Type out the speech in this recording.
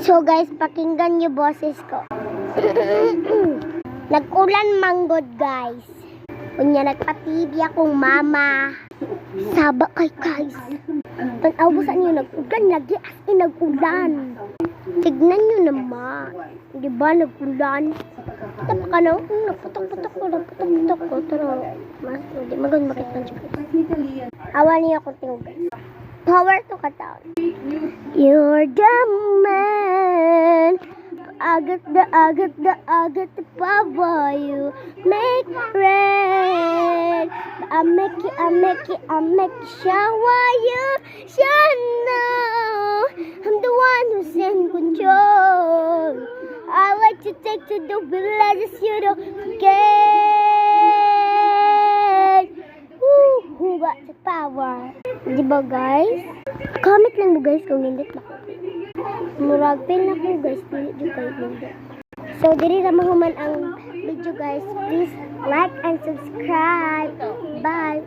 So guys, pakinggan niyo boses ko. Nag-ulan manggod guys. Kunya nagpatibi akong mama. Saba kay guys. Tanaw sa niyo nag-ulan lagi as in nag-ulan. Tignan niyo naman. Di ba nag-ulan? Tapa ka na, nagputok-putok ko. Pero, mas, di magod makita siya. Awan niyo ako tingog guys. Power to kataon. You're the man. Agat the power you make rain. I make you shower you should know I'm the one who's in control. I like to take to the villages you don't forget. Who got the power? Diba guys? Comment lang mo guys kung hindi ba. Murag pin na ko guys, dili jud kay hindi. So diri ra mahuman ang video guys. Please like and subscribe. Bye.